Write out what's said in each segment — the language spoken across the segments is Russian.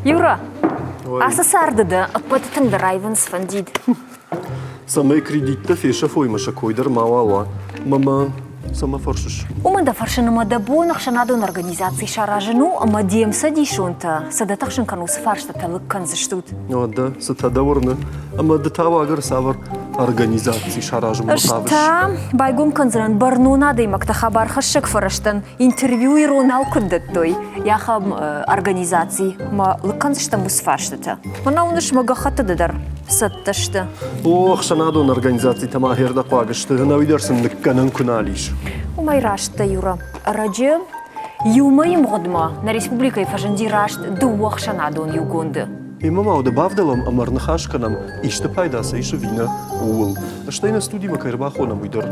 Юра, асасарды да аппатытың да райвенс фандид. Сама кредитта феша фоймаша койдар мавала. Мама сама фаршиш. Умада фаршинама да бонах шанадон организации шаражину, ама дием садишунта, садатахшин кану сфаршта талык канзыштут. Да, сатадаварна. Ама да тавагар савар организации шаражим мутавиш. Шта, байгум канзран барнуна да имакта хабар хашек фараштан интервью и ронал куддаттой. Яхам организации, ма лыканзышта мусфарштата. Мана уныш магахата дадар. Сатташта. Ох, шанадон организации тамахерда қуагышты. Навидерсен ныкканан куналиш. Умай рашта, Юра. Раджи, юмай модма на республика фажанди рашт дуах шанадон югонды. И мама удобавдалам амарнахашканам иште пайдаса ише вина уул. Что и на студии макайрбахона муйдор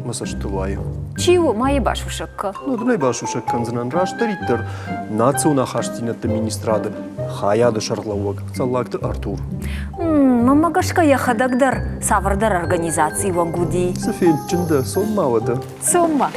масаштылай. Чиу, май башушакка. Ну, да не башушак канзанан раштариттер. Нацунахаштинат министрада. Хаяда шарлауак. Саллактер Артур. Мамагашка я хадагдар савардар организации вагуди. Сафельчинда, соммавада. Сомма.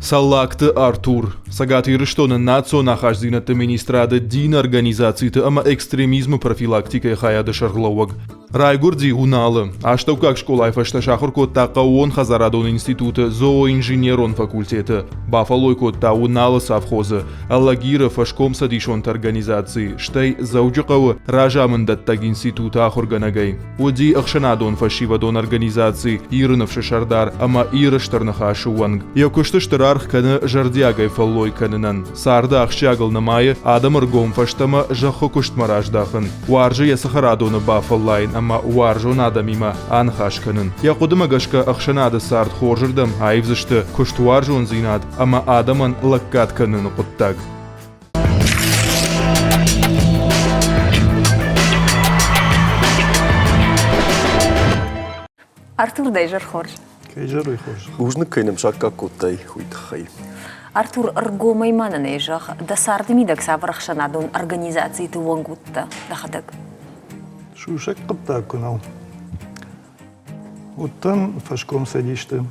Саллакты Артур. Сагатыры, что на нахождение министрада дин организации ама экстремизма профилактика хаяда шарлауак. Райгурди уналы. А что как школа айфашта шахур кот тақауон хазарадон института зооинженерон факультета. Бафалой кот та уналы совхоза. Аллагира фашком садишонт организации. Штай зауджақауы ражамындаттаг института ахурганагай. Оди ахшанадон фашивадон организации. Ирынов шашардар, ама ирыштарнаха шуанг. Якушты штырарх каны жардиагай фаллой канынан. Сарда ахшагал намайы адамыр гом фаштама жахо куштмараждахын. Уаржы ясахарадоны бафаллайн. Ама уаржон адамима анхашканын. Я кудымагашка ахшанады сард хоржырдым, айвзышты куштуаржон зинад, ама адаман лаккатканын құттаг. Артур дайжар хорж. Кейжар и хорж. Ужны кайнам шакка коттай хуйтхай. Артур арго маймана нейжах, да сардымидак саврах шанадон организации ты вангутта, да хадак. Шушек қыпта күнал. Оттан фашком садишты,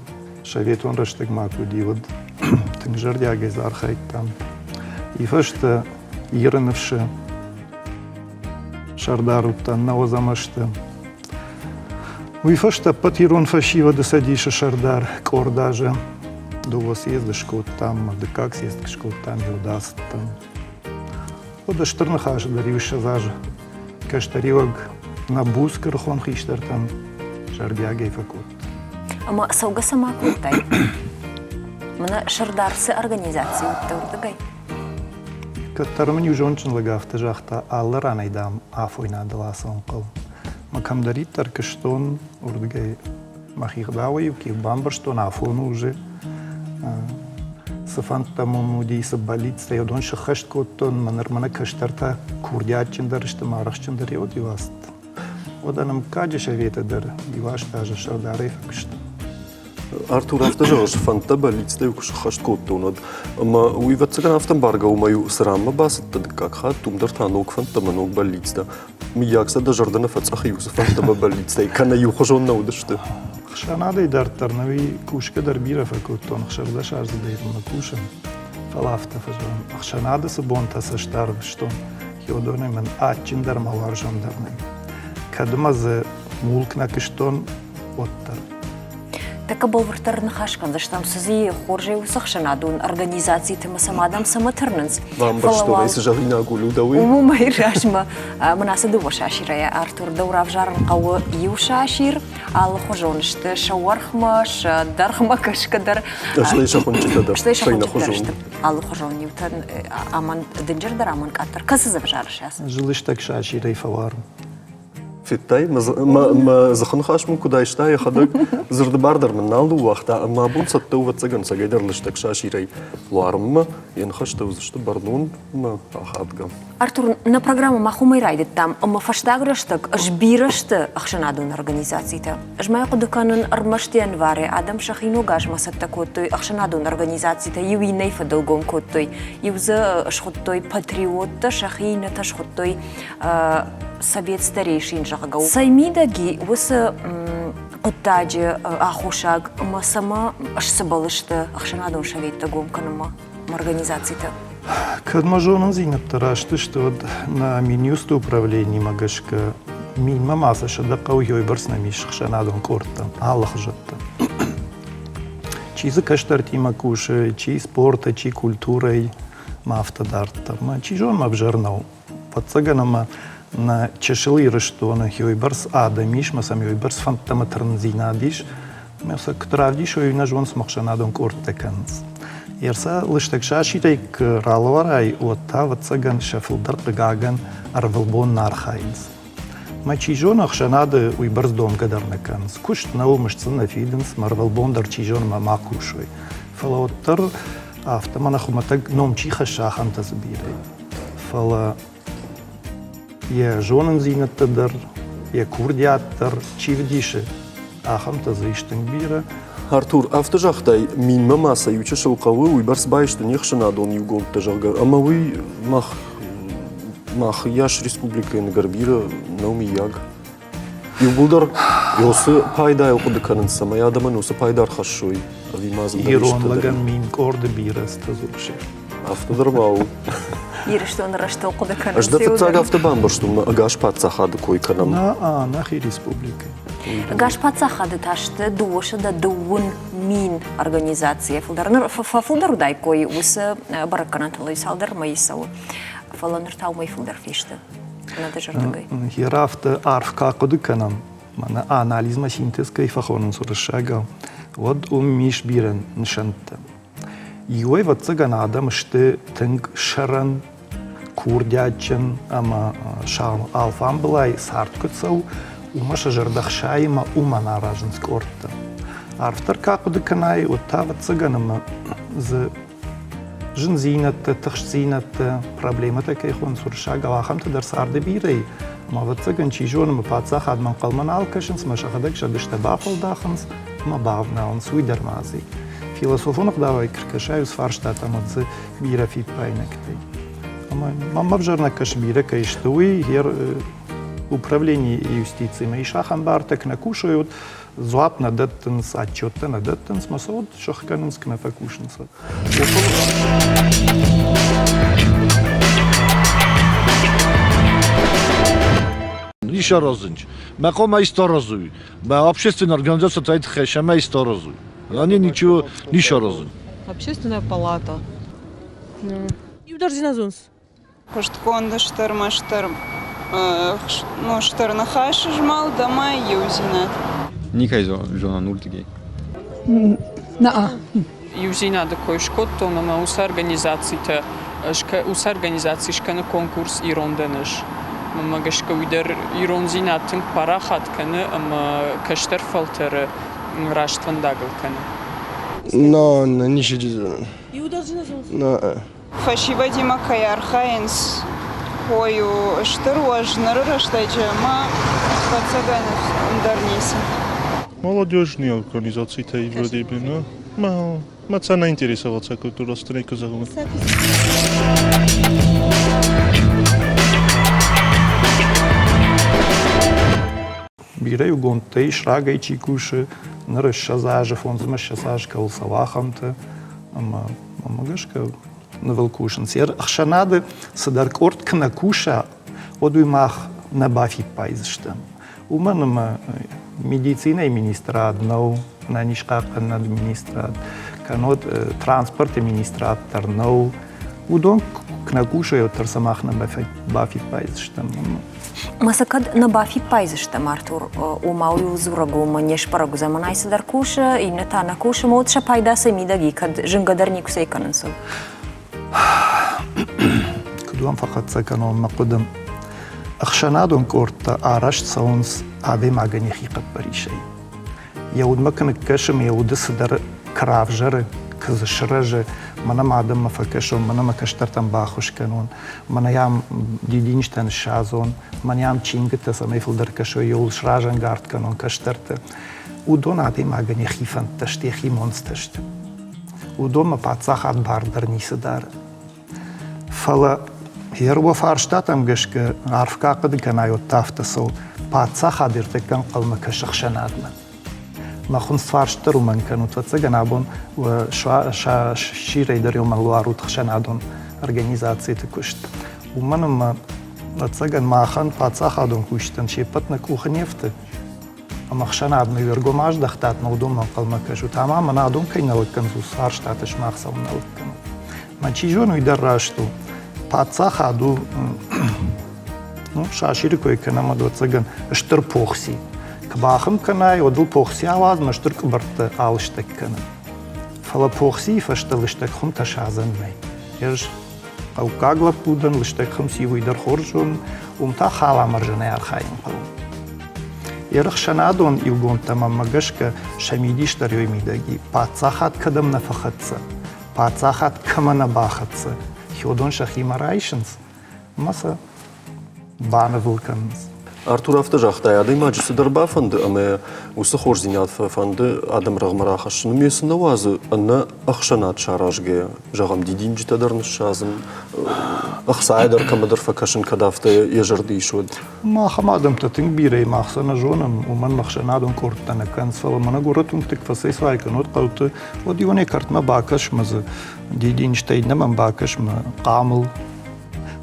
шаветон раштык маку дивад, тың жардяге зархайттан. И фашта ирынывшы, шардар оттан наозамашты. И фашта патирон фашива да садиша шардар, кордажа. Дуго съездыш коттам, да как съездыш коттам, юдастан. Ода штырнахажа даривша зажа. Каштариваг на бускар хон хиштартан жардяге факут. Ама сауга сама куттай. Мана шардарсы организации уттаурдагай. Каттармын южончын лагафта жахта аллар анайдам афойна даласон қыл. Макам дариттар кыштон урдагай махихдавай кив бамбарштон афону уже. Сафанта мумуди сабалит стоядон шахашт коттон манармана каштарта курдячиндар марахчиндар йодиваст. Оданам каджи шаветадар диваш даже шардаре факшт. Артур автожаш фанта балит стояк шахашт коттон. Ама уивацаган автомбарга умаю срама баста как хат тумдар танок фанта манок балитста. Миякса да жардана фацахиус фанта балит стояк кана юхожон наудашты. Шанады дартарнави кушка дарбира факуттон хшарда шарза дейрна кушан. Фалафта фажан. Ахшанады сабонта саштар что йодоны мен атчиндар маларжон дарны. Кадмазы мулкна кыштон оттар. Така болвартар нахашкан, заштам сази хоржей усахшанадун организации тема самадам саматырнынс. Вам что вайсы жалина гулюдавы? Умумай рашма манасаду вашаширая Артур дауравжарн қауы юшашир, ал хожонышты шауархма, шадархма кашкадар. Шлей шахончитадар. Шлей шахончитадар. Ал хожон ютан аман дынжардар аман каттар. Касы завжарышас. Жилыштак шаширай фавар. Фиттай, ما زخنخاش من كدا يشتاي خدك زرد باردر من نالو وقتا أما بون ستو وتسجن سجدر لشتك شاشيري وارم ينخش توزشت بردون ما أخذ Артур, на программу махумай райдет там, ама фаштагрыштак, жбирышты ахшанадун организацията. Жмая кудуканын армаштиан варе, адам шахину гажмасат такоттой ахшанадун организацията, юи нейфа дългом коттой, юза шхоттой патриотта, шахината шхоттой совет старейшин жах غو سايميداجي وس قطاجي أخوشاق ما سما أش سبالشت أخشنا دون شويت تقوم كنما организацията. Kad možemo zinati rašte što na minjustu upravljenji magaška minima masa še da kao joj brsna miš še nadon korta, Allah žata. Či za kaštarti ima kuše, či sporta, či kultura i mafta darta. Ma či žon ma vžarnau. Pat saganama na češeli što na joj brs ada miš, ma sam joj brs fantama trnzina diš, ma sa ktravdiš joj na žon smok še nadon korta kans. Ерса лыштак шаширейк ралварай отта ватсаган шафилдар гаган арвалбон нархайнс. Мачижон ахшанады уйбарс дом гадарнаканс. Кушт наумышцын нафиденс марвалбондар чижон мамакушой. Фалаоттар автоманахуматаг номчи хашахан тазбирей. Фала я жонын зинаттадар, я курдиаттар, чивдиши ахам тазыштын бира. Артур, автожахтай минма маса юча шелқавы уйбарс байшты нехшанадон югон тажалгар. Ама вы мах яш республика Гарбира науми яг. Юбулдар yosu payda okudu kanınsa ama adamın yosu paydar haşoy. Ирон лаган мин корды бирас тазукши. Автодорвау. Ирштон рашта окуду канынса. Ажда фацага автобан баштум агаш пацахады кой канам. Нахи республика. Гаш пацахады ташты дуоша да дуун мин организация. Фулдар дай кой усы бараканатылы салдар майсау. Фаланыр тау май фулдар фишты. Надо жартагай. Херафта арфка коды канам. Мана анализма синтезка и фахонын сурышага. Вот миш бирен ншанта. Йой вот цаган адам шты тынг шаран курдячен ама шал алфам былай сарткыцау умаша жардахшайма умана ражен скорта. Арфтар какуды канай отта вот цаган ама з жинзинатта, тахшзинатта проблемата кайхон сурышага вахамта дар сарды бирей. Ma wat zeggen, chijon me patsach had man kalman alkashens, ma shachadek shadishta bafel dachens, ma bavna on suider mazi. Filosofонок давай кркашаю с фарштата мадзе бира фит пайнектей. Мама вжарна кашбира кайштуи гер управление юстиции ма ишахан бартак накушают зуап на даттенс отчетта на даттенс масод шахканенск на факушенса. Ниша розынч. Макома исторозуй. Ба общественная организация тает хэшама исторозуй. Они ничего не шорозуй. Общественная палата. И удар зиназунс. Паштконда штармаштар, ну штарнахаш жмал дома юзинат. Никай жона нультигей. На. Юзина да кой шкотто на ус организациите, ус организации шкана конкурс иронденеш. Магашка уйдер иронзинатын парахат каны, ама каштар фалтер раштван дагл каны. No, nici de. И удар зиназунс. No. Фашива дима каярхаинс, хою штыруаж нарырыштайча, ма пацаганов ударниса. Молодежные организации-то вроде бы, но мацана интересоваться культурой страны казахов. Birey gonte şragay çikuşu nırış şazajı fonzuma şazaj kalsavahamte ama gashka navelkushn ser xanade sadar kort knakusha odumach na bafi paizshtem umanım medicina ministrad no na nishqaq na administrad kanot transport ministrad tarno udon knakusha yotar samach na bafi paizshtem Масакад на бафи пайзыштам, Артур, умауи узурагу, манеш парагу заманайсы дар куша, и не та на куша, модша пайда самидаги, кад жингадар никусей канынсу. Кудуам фақат саканон мақудам. Ахшанадон корта араш саунс абе магани хиқат баришай. Яуд макан кашам яуды садар кравжары, кызышырыжы, Mana madem ma fakashon, mana ma kashtartan baxush kanon, mana jam didinjtan shazon, mana jam čingita sa mefil dar kasho jol shrajan gart kanon kashtarte. Udon ade magani khifan tashti khimons tasht. Udon ma patsach ad bardar nisadar. Fala hier wa farstatam gashke arfka qad kanayot tafta so باتسا خادر تكن قلم كشخشنادنا ما خون سفارشتر ومن كانوا تفسجن عبون وشير يدر يوم الوارو تخشنادون организации تكشت ومنهم تفسجن ما خان باتسا خادون كشتن شيبتنا كوخنيفت أما خشنادنا يرجماش دختات نودون من قلم كشو تمام نادون كينا لكن سفارش تاتش ماخسون لكن ما تيجون يدراشتو باتسا خادو ну, шашири кой канама до цаган штыр похси. Кбахым канай одул похси аваз маштыр кбарт алштак кана. Фала похси фашталштак хум ташазан май. Еш ау кагла пудан лштак хум сиву идар хоржун та хала маржана архаин пал. Ерх шанадон илгон тамам магашка шамидиш тарёй мидаги. Пацахат кадам нафахатса. Пацахат камана бахатса. Хёдон шахима райшинс. Маса Bana vulkans. Artur hafta jaqtay aday majlis darba fand ama usa khorzinat fand adam ragmara khashnu mesna waz anna akhshanat sharajge jagam didinji tadarn shazm akhsaidar kamadar fakashin kadafta yajardi shod ما خمادم تتنگ بیره مخصنا جونم و من مخشنادون کورتنا کنس فلا من گورتون تک فسیس وای کنود قلت و دیونه کرت ما باکش مز دیدین شتید نمن باکش ما قامل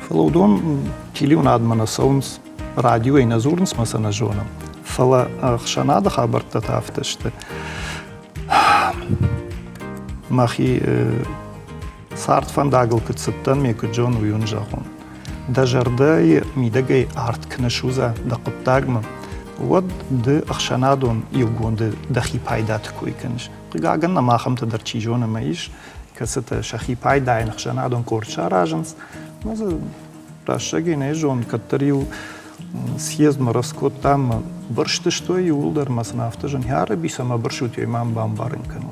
فلا دون تیلیون آدمنا سونس رادیو این زورنس مثلا جونم فلا خشناد خبر تتافتشت ماخی سارت فنداگل کت ستن میکد جون ویون جاخون دجردای میدگی آرت کنشوزه دقبتاگم ود د اخشنادون یوگون دخی پایدات کوی کنش قاعدن ما خمت در چیجون مایش کست شخی پایدای اخشنادون کورچا راجنس مز راشگی نیجون کتریو سیز مرسکوت там برشت что и улдер масна автожен яра бисама برشوت имам бамбарин кану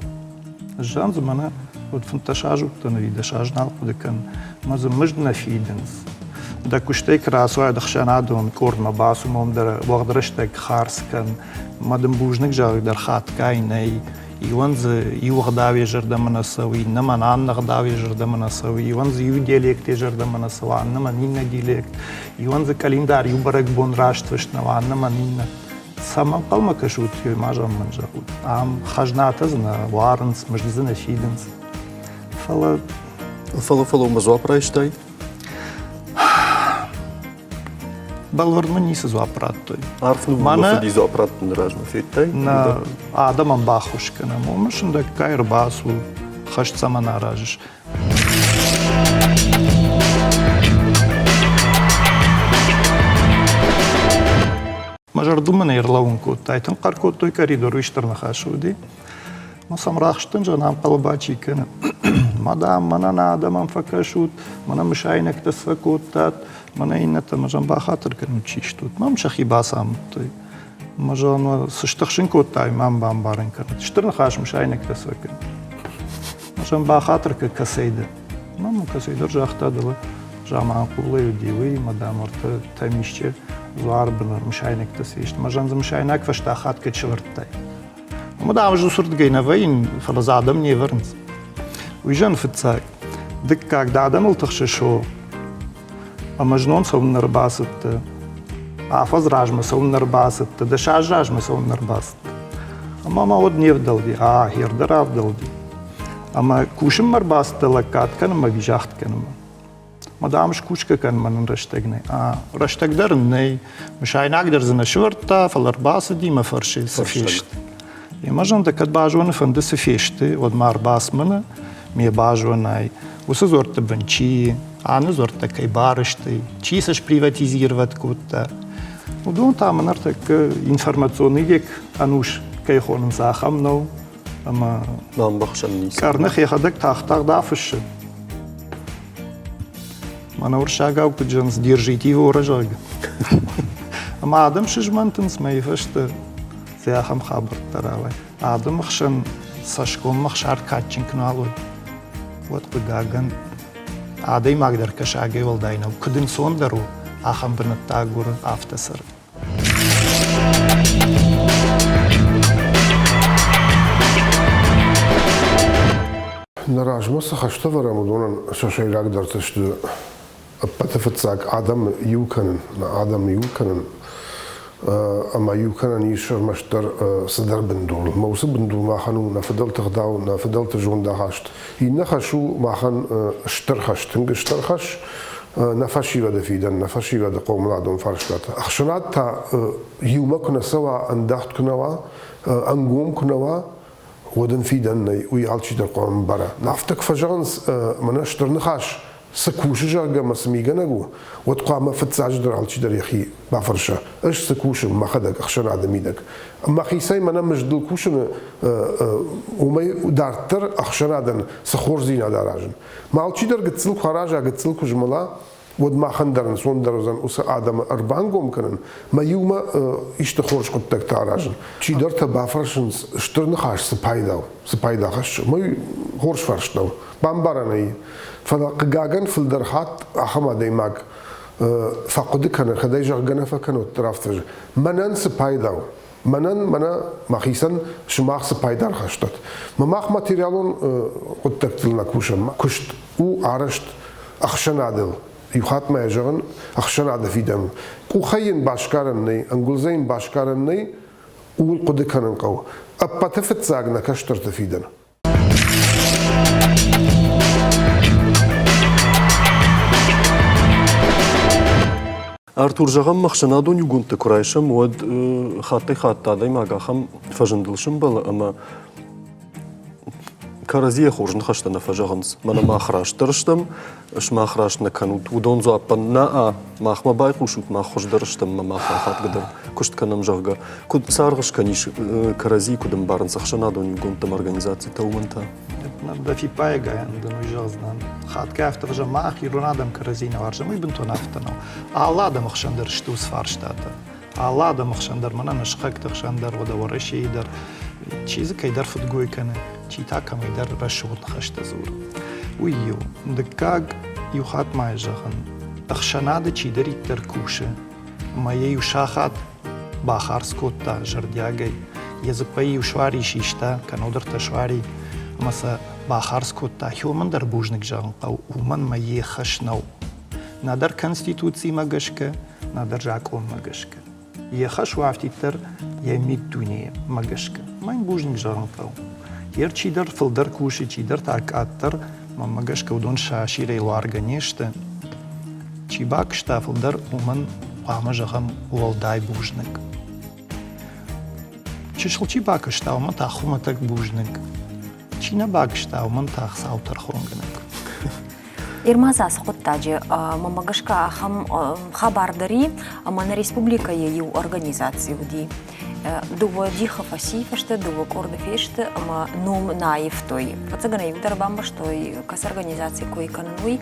жан замана вот фанташажу тана видашажнал декан маз мждна фиденс da kushtek rasoy da khshanadon kord ma basumom der wagdrishtek kharskan madam bujnik jar der khat kainay iwanz iwagdawi jarda manasawi naman an gdawi jarda manasawi iwanz yu dialekt jarda manasawa naman inna dialekt iwanz kalendar yubarak bon rashtwishnawa naman inna sama qalma kashut majam manjahut am khajnatazna warns majzina fidens fala mazwa praishtay Balvarman nisi zoaprat toy. Arfnu mafdi zoaprat nrajma fitay. Na adamam bahush kana momashın da kayr basu khash sama narajish. Majardumana yerlavun kot taytan qarkot toy koridoru ishtarna khashudi. Masam rakhshtan janam qalbachi kana. Madam mana adamam fakashut mana mshaynak tasfakotat Mana innet majan baxatır kenu çiştut. Mam şahi basam toy. Majan sıçtıxşın kotay mam bambarın kenu. Çtırn xaşmış aynek tasakın. Majan baxatır ki kasaydı. Mam kasaydır jaxtadılı. Jaman qullayı divi madam orta tamişçe zuar bınırmış aynek tasıyıştı. Majan zmış aynek faşta xat ki çıvırttay. Madam ju surt gaynaveyin falaz adam ne verns. Uyjan fıtsak. Dik когда adam ultıxşışo مجنون سوون نرباست عفز راجم سوون نرباست دشاج راجم سوون نرباست اما ما ود نیو دلدی هیر دراف دلدی اما کوشم مرباست لکات کنم مگیجاخت کنم مدامش کوشک کن من رشتگ نه رشتگ در نه مشای نقدر زن شورتا فالرباس دی مفرشی سفیشت یمجن دکت باجون فند سفیشت ود مرباس من می باجونای وسزورت بنچی Аны зорта кай барышты, чисаш приватизировать кутта. Удон там нарта к информационный век ануш кай хонын сахам но ама нам бахшаннис. Карнах яхадак тахтаг дафыш. Мана уршагау куджанс держите его урожай. Ама адам шижмантынс майфашты сяхам хабар таравай. Адам хшан сашком махшар катчин кналой. Вот бгаган عادی مقدار کشاگی ولداینم کدین سون درو آخام برنت تاگور آفتسر. نراج مصر خشته ورمودون شوشی راگ درتشت. پتفت ساق آدم یوکنن آدم یوکنن أما يمكن يشر مشتر صدر بندول موسى بندول ما خنو نفضل تخداو نفضل تجون دهاشت ينخشو ما خن اشترخش تنج اشترخش نفشي وده فيدن نفشي وده قوم لادون فرشات أخشنات تا يومك نسوا أندخت كنوا أنقوم كنوا ودن فيدن ويعالشي تقوم برا نفتك فجانس منشتر نخاش سكوش جاگا مسمیگا نگو وتقع ما فتزعج در على در يخي بعفرشة ايش سكوش ما خدك اخشن عدميدك اما خيساي ما نمش دل كوشن وما دارتر اخشن عدن سخور زينا داراجن ما على در قتسل خراجا قتسل كجملا ود ما خندرن سون درزن وس آدم أربعة كنن ما يوما إيش تخرج قدك تعراجن شي درت بعفرشن اشتر نخاش سبايداو خش ما خورش فرشناو بامبارناي فقاعن في الدرحات أحمى ديماك فقدك كان خداي جرجنا فكانوا ترافتج منن سبايداو منا مخيسن شماخ سبايدار خشتت مماخ ماتيريالون قدك تلنا كوشن كشت وعرشت أخشن عدل يخات ما يجرن أخشن عدل في دم وخين باشكارني أنجلزين باشكارني والقدك كان قو أبى تفت زاجنا كشترت في دم Артур жағам мақшанадон югунты құрайшым, од хаттай мағақам фажындылшым балы, ама каразия хоржын хаштана фажағыныз. Мана мақыраштырыштым, үш мақырашына канут. Удон зуаппан на мақма бай құшут мақхождырыштым, мақхан хатгыдыр. Күшт канам жағға. Күд сарғыш каниш карази күдім барын сақшанадон югунтым организации тауманта. Да في بايجا عندنا جازنا خات كافت فجأة ما أخي رونادم كرزينا وارجع ما يبنتو نفتنا على ده مخشندر شتوس فارشتاتا على ده مخشندر منا نشخك تخشندر وده ورشي يدر چیزی که در فتگوی کنه چی تا کم در رشود خشت زور ویو دکاگ یو خات مای جخن اخشناد چی دری در کوشه ما یو شاخات باخار سکوتا جردیاگی یزپای یو شواری شیشتا کنو در تشواری مثلا باخار سکوتا هیومن در بوجنک جان قو ومن ما یخشنو ندر کنستیتوسی مگشکه ندر جاکوم مگشکه یخش وافتی تر یمید دنیا مگشکه من بوجنک جان قو یر چی در فلدر کوشی چی در تاکاتر ما مگشکه ودون شاشیره وارگنیشته چی باکشتا فلدر ومن قامجهم والدای بوجنک چشل چی باکشتا ومن تاخومتک بوجنک چی نباکشتا ومن تاخساوتر خونگنک إرمازا سقط تاجي مماغشكا خبرداري أما республика يو организации ودي دوو ديخا фасифаште دوو кордефеште ама ном наифтой пацагана юдар бамбаштой кас организации кои кануи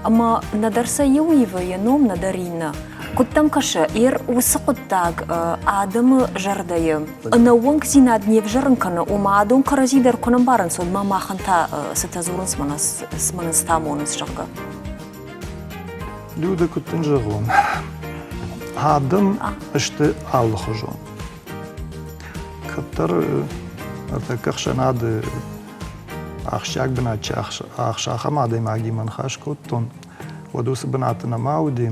ама надарса юива я ном надарина куттам каша ир усақуттаг адам жардайы науан кзина днев жарынкана ума адон каразидар конам баран сон мама ханта сатазурын сманас тамоныс жага люди куттын жагон адам иште аллахожон كتر أتكخش ناد أخشاك بنات أخشاخ ما دي معي من خاش كوتون ودوس بناتنا ما ودي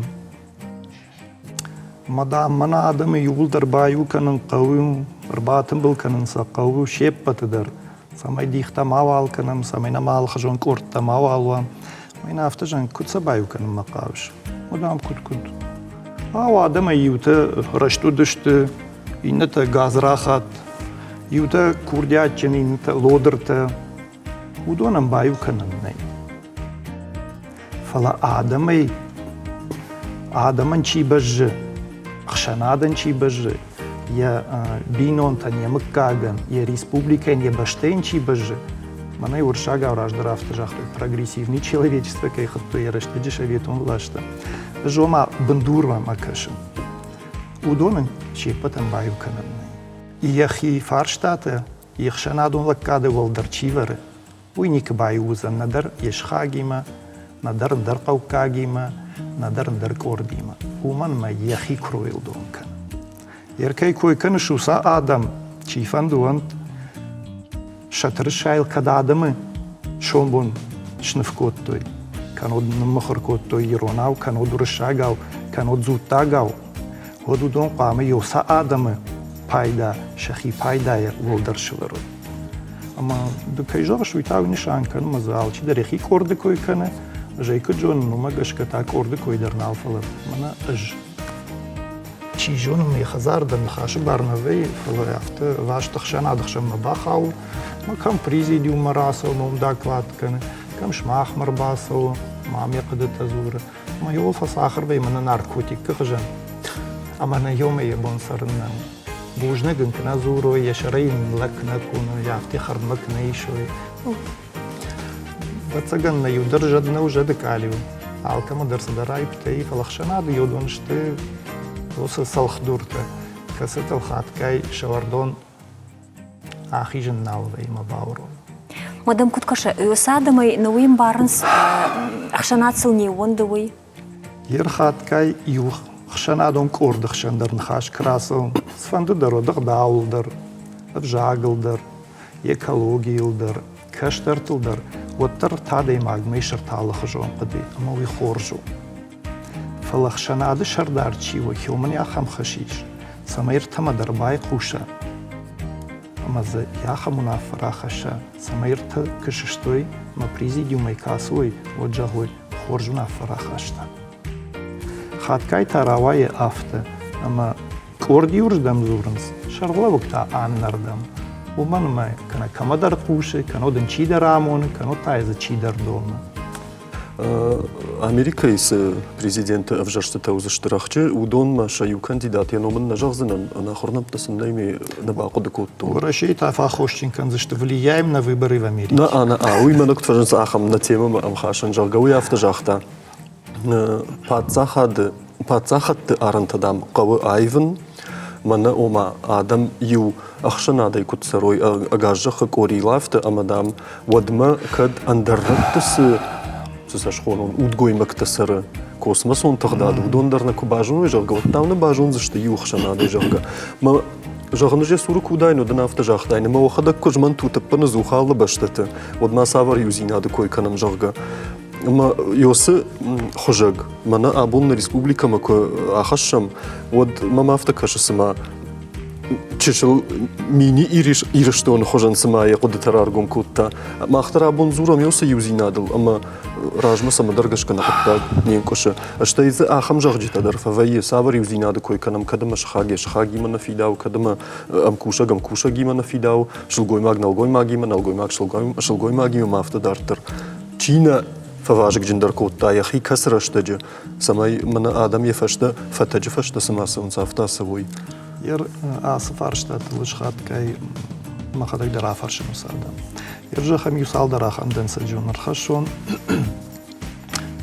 مدا منا آدم يقول در بايو كنن قوي رباطن بل كنن سقوي شيب بتدر سامي ديختا ما وال كنن سامينا مال خجون كورتا ما والوا مينا أفتجن كت سبايو كنن مقاوش مدام كت آدم يوتا رشتو دشت إنتا غاز راخات يوتا كوردياتشن إنتا لودرتا ودونم بايو كننني فلا آدمن چي بجه أخشنادن چي بجه يا بينونتن يا مكاغن يا республикен يا баштен چي بجه منای ورشاگا ورش درافت جاخت прогрессивный человечество кей хатто ярашты дешеветон влашта жома бандурва макашын ودونن چي патен بايو كننني يخي فارشتاته يخشنادون لكاده والدرچيوره وينيك بايوزا ندر يشخاگيما ندر در قوكاگيما ندر در كوربيما ومن ما يخي كرويل دون كان يركي كوي كنشو سا آدم چيفان دوانت شتر شايل كد آدم شومبون شنفكوت توي كانو نمخر كوت توي يروناو كانو درشاگاو كانو زوتاگاو ودودون قامه یوسا آدمه پایدا شخی پایدای ولدر شورو اما دکایجا شوی تاو نشان کنه مزال چی دریخی کرد کوی کنه جای که جون نما گش که تا کرد کوی در نافل منا اج چی جون می خزار دن خاش برنامه فلو یافته واش تخشان عدخشم مباخاو ما کم پریزیدیوم مراسو ممداکوات کنه کم شماخ مرباسو ما میقدر تزوره ما یو فساخر بی من نارکوتیک خجن اما نه یوم یبون سرنن بوجنه گن کنا زورو یشرین لک نکونه یافتی خرمک نیشوی بتسجن نه یودرجد نه وجد کالیو عالکم درس درای بتایی فلخشنا دیو دونشته وس سلخ دورته کست الخات کای شوردون آخیجن ناوی مباورو مادام كتكشة يساعدمي نوين بارنس أخشانات سلني وندوي يرخات كاي يو خشنا دون كورد خشن در نخاش كراسو سفند درو دغ داول در افجاغل در يكالوغيل در كشترتل در وتر تادي ماغ ميشر تال خجون قدي اما وي خورجو فلخشنا د شردار چي و كيومن يا خم خشيش سمير تم در باي قوشه اما ز یا خمونا فراخشه سميرت كششتوي ما بريزيديوم كاسوي وجهوي خورجونا فراخشتا خاتكاي تراواي افته اما كورديورج دم زورنس شرغلا وقتا ان نردم ومن ما كنا كما در قوشه كانو دن چي درامون كانو تايز چي در دون Америка из президента авжарштата узаштырахчы удон ма шаю кандидат я номен нажахзынан на хорнамтасын найми на бакудыкутту. В России тафа хошчин канзышты влияем на выборы в Америке. Уй манак тважен сахам на тему амхашан жаргауи автожахта. Пацахат арантадам кавы айвен мана ома адам ю ахшанадай кутсарой агажаха корилафта амадам вадма кад андарраттыс сашхонон удгоймак тасара космосон тагдад удондарна кубажун жарга оттамна бажун зашты ю ахшанадай жарга ма жарганы же суру кудайно дана автожахтайна ма охада кожман тутаппана зухалы баштаты вадма савар юзинады койканам жарга ма йосы хожаг мана абунна республика мако ахашам вот мама автокашысыма чешел мини ириштон хожан сама я куда аргон кутта махтара абун зурам йосы юзинадыл ама ражма сама даргашка на кутта ненкоша ашта из ахам жагжита дарфа вае савар юзинады койканам кадама шхаги мана фидау кадама амкуша гимана фидау шулгой маг налгой маг шулгой маги мафта дартер чина فواجك جندر كوتا يخي كسر اشتجه سماي من آدم يفشته فتج فشته سما سنصافتا سوي ير آسفار اشتات لشخات كاي ما خدك در آفرش مساعدة يرجع خم يسال در آخان دن سجون الخشون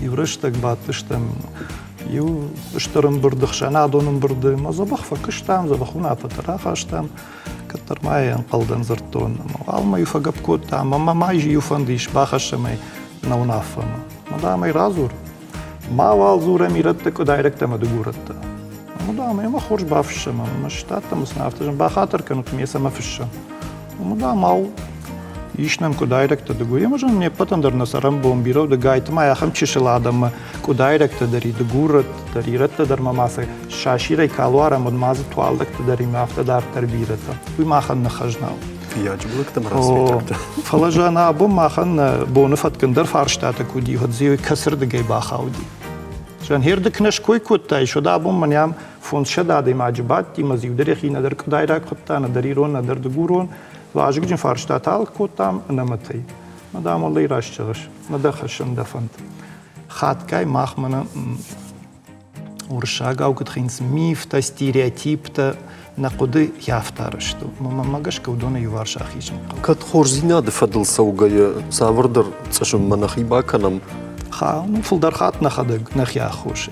يورشتك باتشتم يو اشترم برد خشنا دونم برد ما زبخ فكشتام زبخونا فترة خشتام كتر ما ينقلدن زرتون ما يفقب كوتا ما يجي يفنديش باخش ما نونافما مدام رازور ما والزور ميرت كو دايركت ما دغورت مدام ما خرج بافش ما مشتات مصنافت با خاطر كانت ميسا ما فيش مدام ماو يشنم كو دايركت دغو يا مجن мне потом در насарам бомбиров да гайт ما я хам чишеладам كو دايركت дари дغورت дарирت در мамаса шаширай калуара модмаз туалдакт дари мафта дар тарбирата уй ما خن خجناو يعجبك تمرسي فلجانا أبو ما خن بونفت كندر فارشتاتا كودي هتزيو كسر دقي باخاودي جان هيردك نش كوي كوتاي شو دا أبو من يام فون شدا دي معجبات دي مزيو دريخي ندر كدايرا كوتا ندريرون ندر دقورون واجق جن فارشتاتا كوتام نمتي مدام الله يراشتغش ندخشن دفنت خات كاي ماخ من ورشاقا وكتخينس ميفتا ستيرياتيبتا نقود يافتارشتو ما قاش كودونا يوارش أخيشم كات خورزينا دفدل سوقي سافردر تشم مناخي باكنم خا نفل در خات نخدق نخيا خوشي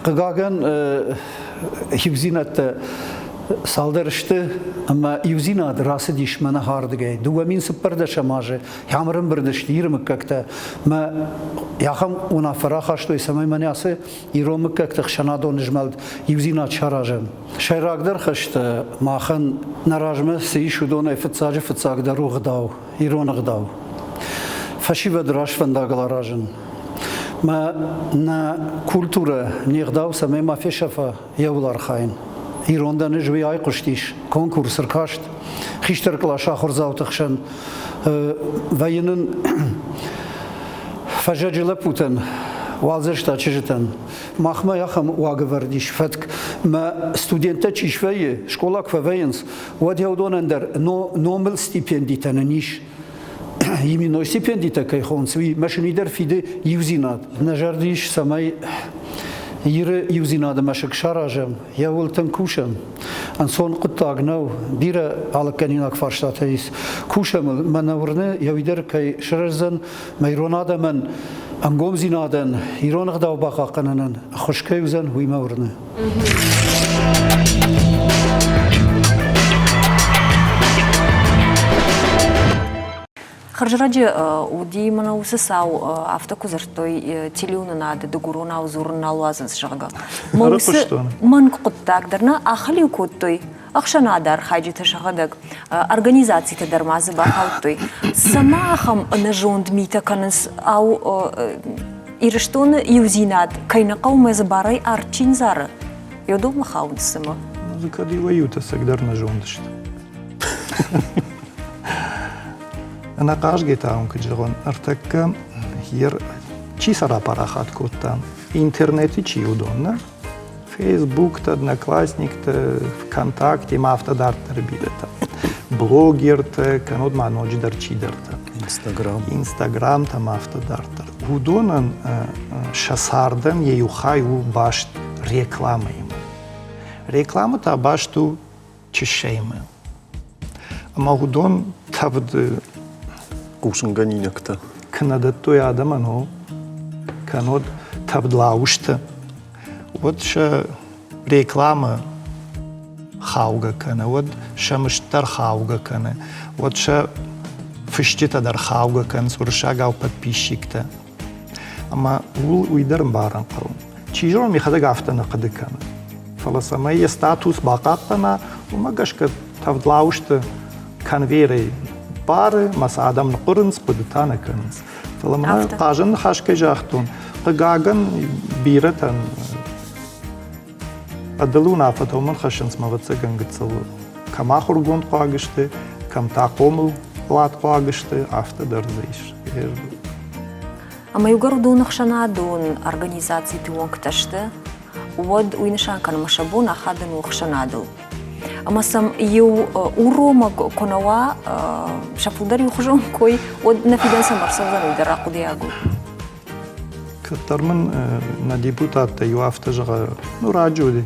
قاقان هيبزينات سالدرشته اما يوزينا دراسة ديش منا هاردگه دوامين سپردش ماجه يامرن بردشتير مككتا ما ياخم اونا فراخشتو يسمي منياسه يرو مككتا خشنادو نجملد يوزينا شراجم شيراقدر خشت ماخن نراجمه سيشو دونه فتساجه فتساقدرو غداو يرون غداو фашива драш фандагаларажен. Ма на культура нигдау саме мафешафа явлархайн. Иронда не жви ай куштиш конкурс ркашт. Хиштер клаша хорзаутахшен вайнен фажаджила путен. Валзешта чижтен. Махма яхам уагвардиш фатк ма студента чишвeye школа квавеенс вот яудонендер номел стипендитен ниш именно стипендита кайхонсви машинидер фиде юзинат нажардиш самай Ihre Jusinade mashak sharajam, ja wolten kuschen. An son qutag no, dire alle keninak farstat is. Kuschen man urne, ja wieder kai sharzen, mayronade man an gomzinaden, ironag da baqa qananan, khoshkayuzan wi maurne. Харжраджи уди мана усасау автокузартой телеуна нада догурона узурна луазан сжага. Маусы ман куттак дарна ахали укуттой. Ахшанадар хаджита шагадак организации дармазы бахаутой. Самахам нажонд мита канас ау ириштон юзинат кайна кауме забарай арчинзара. Йодо махаут сама. Закади ваюта сагдар нажондышт. أنا قاش جيتاهم كجرون أرتك هير شي سرا باراخات كوتان إنترنتي شي ودونا فيسبوك تا одноклассник تا ВКонтакте ما автодар тербидета блогер та канод ма нодждар чидерта Инстаграм та ма автодарта удонан шасардан еюхай у башт реклама им реклама та башту чишейме Магудон тавд Кушанганинякта. Канадат той адама, но канод табдлаушта. Вот ша реклама хауга кана, вот ша мыштар хауга кана, вот ша фыштита дар хауга кана, сурша гау подписчикта. Ама ул уйдарм баран qarun. Чижрон михада гафтана қады кана. Фаласама е статус бақаттана, ума гашка табдлаушта канверей пары мас адам нqurns пдтана канс фаламна qajn хашка жахтун qaggan бирatan адалуна фатоман хашанс мавацаган гцал камахургон qagishte кам тaqomul лат qagishte автодерзиш Ама югардун хшанадун организации туонкташте вот уиншан кан машабун ахадан ухшанадул Ама сам ю урома конава шафудар юхжон кой от нафидан самарсазан уйдара кудиагу. Катарман на депутата ю автожага ну раджуди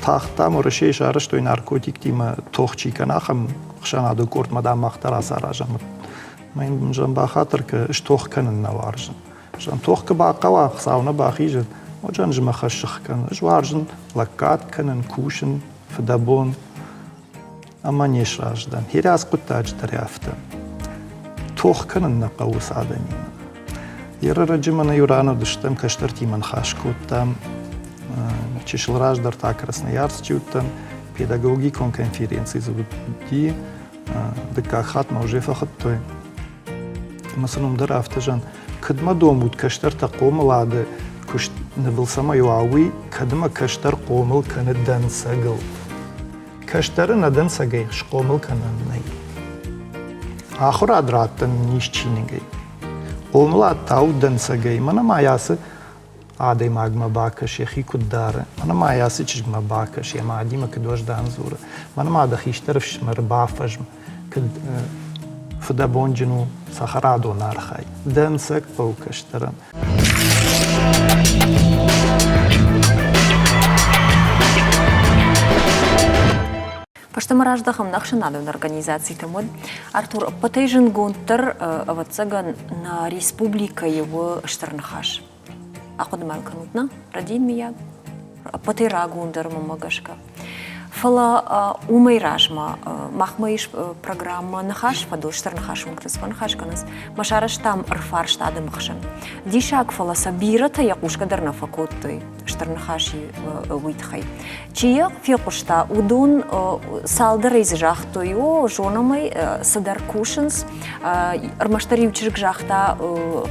тахта моршеш араш той наркотик тима тохчи канахам хшанаду корт мадам махтара саражам. Мен жан бахатр к штох канн наваржан. Жан тох к бақава хсауна бахижа. Оджан жма хашх кан жваржан лакат канн кушен фдабон أما نيش راجدان هيراس قطاج دريافتا توخ كان نقوس عدنين يرى رجمنا يرانا دشتم كشترتي من خاش كوتام تشيشل راجدار تاكرسنا يارس чутам педагогикон конференции заводи дека хатма уже фахаттой масалум драфтажан кадма домут каштарта qomlады куш набыл сама юауи кадма каштар qoml канадан сагыл Каштары надан сагай шкомыл кананнай. Ахур адраттан нишчинигай. Омла таудан сагай. Мана маясы адай магма бакаш яхи куддара. Мана маясы чижма бакаш я мадима кдош данзура. Мана мада хиштарф шмар бафажм кд фдабонджину сахарадо нархай. Дан сак пау каштаран. Паштамараждахам нахшанадун организации тамод Артур Патейжен Гонтер аватсаган на республика его штарнахаш. Акудмал канутна радин мия Патейра Гонтер мамагашка. Фала умайражма махмаиш программа нахаш фадо штарнахаш унктаспан хашканас машараш там арфар штадым махшан. Дишак фала сабирата якушка дарна факоттой. شترنخاشي ويتخي تشيق في قشتا ودون سالدر إز جاختو يو جونمي صدر كوشنس رمشتري وشرق جاختا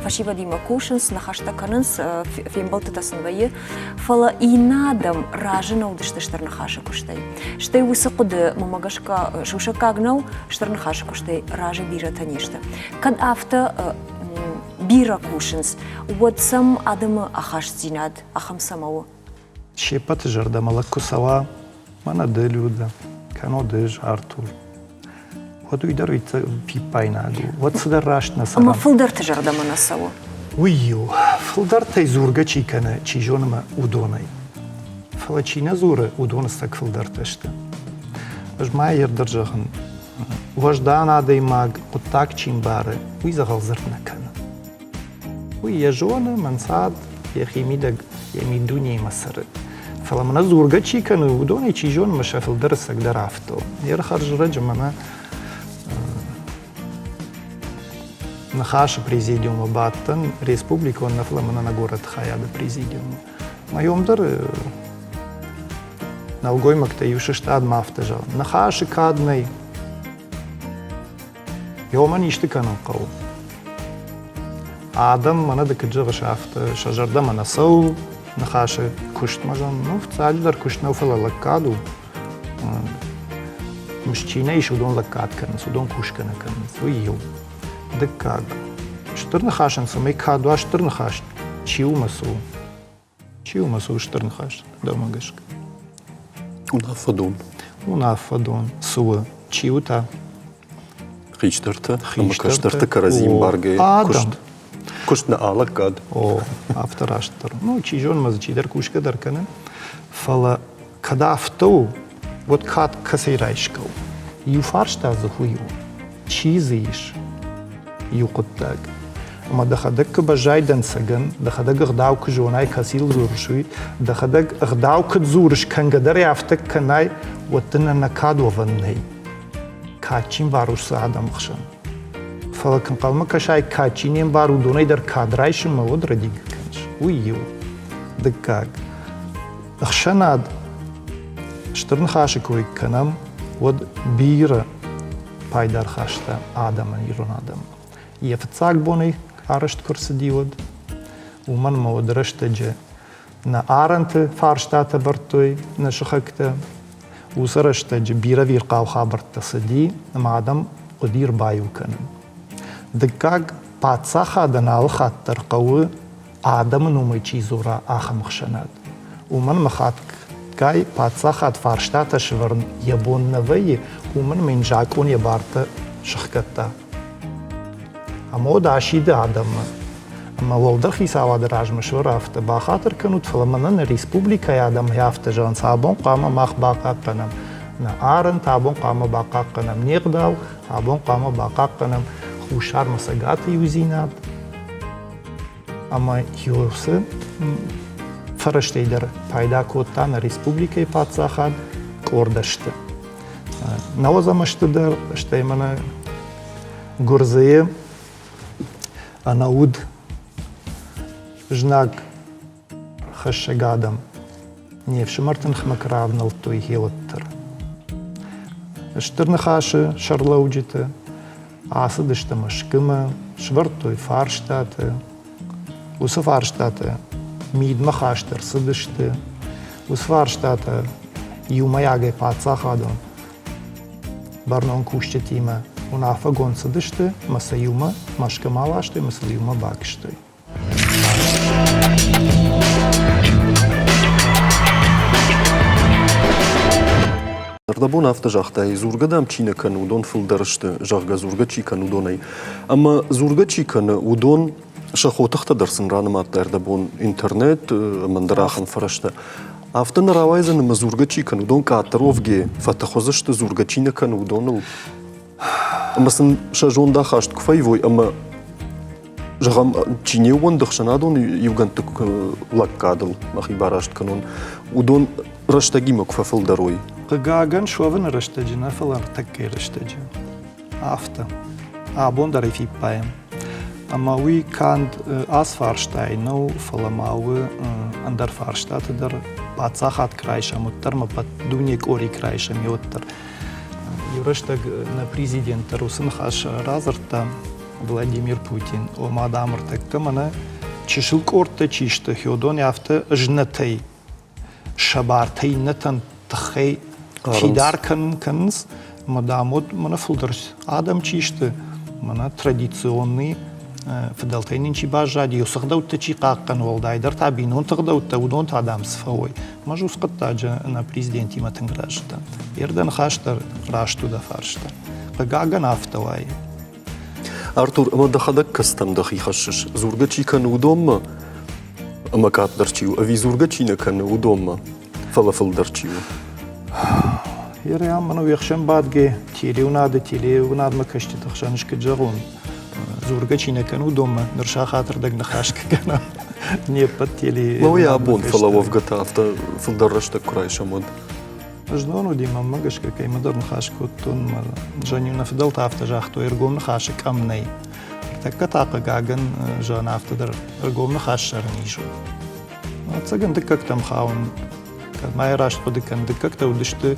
فشيبا ديما كوشنس نخاشتا كننس في مبلت تسنوية فلا إنادم راجنا ودشت شترنخاشا كشتي شتي وسقد مماغشكا شوشكا غنو شترنخاشا كشتي راجا بيرا تانيشتا كد أفتا بيرا كوشنس ودسم أدم أخاش زيناد أخم سماو شيبات جردا ملكو سوا مانا دلودا كانو دج أرتور ودو يدرو في بايناغو وتصدر راشتنا سلام أما فلدر تجردا منا سوا ويو فلدر تيزورغا چي كان چي جونما ودوني فلا چي نزورة ودونستك فلدر تشتا اج ما يردر جغن وجدانا دي ماغ قطاك چين باره ويزا غلزرنا كان ويا جونا من صاد يا خيميدك يا دوني مسر فلما نزورغا چي كان ودوني چي جون مش فلدر سك درافته ير خرج رجمنا نخاش президиума баттан республика он нафламана на город хаяда президиума майомдар на угоймакта юши штад мафтажа нахаши каднай يومن يشتكنوا قوم آدم منا دكتجر شافت شجر دم أنا سو نخاش كشت مجان نفط عجدر كشت نوفل لكادو مش تشيني شو دون لكاد كن سو دون كوش كن سويو دكاد شتر نخاشن سمي كادو شتر نخاش تشيو مسو شتر نخاش دوماغشك ونافدون سو تشيو تا خيشترتا أما كشترتا كرازيم بارجي كشت نقالك قاد أفتراشتر نو تشيجون مزجيدر كوش كدر كنن فلا كدافتو вот кат касейрайшкал ю фаршта захую чизиш ю коттаг ама дахадак бажайдан саган дахадак гдау кжонай касил зуршуй дахадак гдау кзурш кангадар яфтак канай вотна накадованный качин варуш адам хшан фалакан қалма кашай качинем бару донай дар кадрайш мод радиг канш уйю дакак хшанад شترن خاش کوی کنم ود بیر پایدار خاشته آدم ایران آدم یه فتساق بونی آرشت کرس دیود و من مودرشت جه نه آرنت فارشتات برتوی نشخکت و سرشت جه بیره ویر قاو خابرت تصدی نم آدم قدیر بایو کنم دکاگ پاتساخا دنال خاطر قوی آدم نومی چیزو را آخم خشند و من مخاطک Кай пацахат фарштата шварн ябоннавые уман менжакон ябарта шахкатта. Амо дашиде адамма. Ама волдар хисава ражма шварафта бахатар канут фламанан республика ядам яфта жан сабон қама мах бақа канам. На аран табон қама бақа канам. Негдал абон қама бақа канам. Хушар масагат юзинат. Ама юсы فرشتیدر پیدا کردن ریسپوبلیکای پادشاهان کوردشته. نوازمشته در اشته من گرزه آنود جنگ خشگادم نیفش مرتن خمکراب نلتوی هیلتر. اشتر نخاش شرلوجته آسدشته مشکمه شورتوی فارشتاته وسفارشتاته ميد مخاشتر صدشته وسفارشتاته يومياغي پادشاهادون برنون كوشتيما ونافقون صدشته مسا يوما مشكمالاشته مسا يوما باكشته Ардабон автожахтай зургадам чина кан удон филдарште жахга зурга чи кан удонай. Ама зурга чи кан удон شخوتخت درسن رانمات در دبون اینترنت من دراخن فرشته. افتن روایزن مزورگه چی کنو دون کاتروفگی فتخوزشت زورگه چی نکنو دونو. مثلا شجون داخشت کفای وی اما جغم چینی وان دخشنادون یوگن تک لکادل مخی بارشت کنون ودون رشتگی مکففل دروی. قاعن شوفن رشتجی نفلر تکی رشتجی. افتا. آبون داری فی پایم. أما وي كاند أس فارشتاين أو فلماو أندر فارشتات در باتساخات كرايشة متر ما بات دونيك أوري كرايشة ميوتر يورشتك на президента Русын хаш разырта Владимир Путин о мадамыртак кымына чишилк орта чишты хёдон яфты жнатей шабартай нытан тхей фидар кынс мадамод мына фулдырс адам чишты мына традиционный фидалтайнин чи бажади юсыгдаутта чи каккан олдайдар табинон тыгдаутта удон адам сфавой мажус кыттажа на президенти матынгражда ерден хаштар рашту да фаршта гаган автовай Артур, أما دخلك كستم دخي خشش زورجة شي كان ودوما أما كات درشيو أبي زورجة شي نكان ودوما فلافل درشيو يا عم أنا ويخشن بعد جه تيلي وناد ما كشتي تخشانش كجارون زورجة شي نكان ودوما نرشا خاطر دق نخاشك كنا نيبت تيلي ما ويا بون فلاوف قطع أفتا فل درشتك كرايشة مود أجنونو ديما ما قشك كي مدر نخاشك وتون ما جانيو نفدل تافت جاختو يرقوم نخاشك أمني تكتاق جاجن جان أفتدر يرقوم نخاشر نيشو تسجن دكك تمخاون ما يراش بدك أن دكك تودشت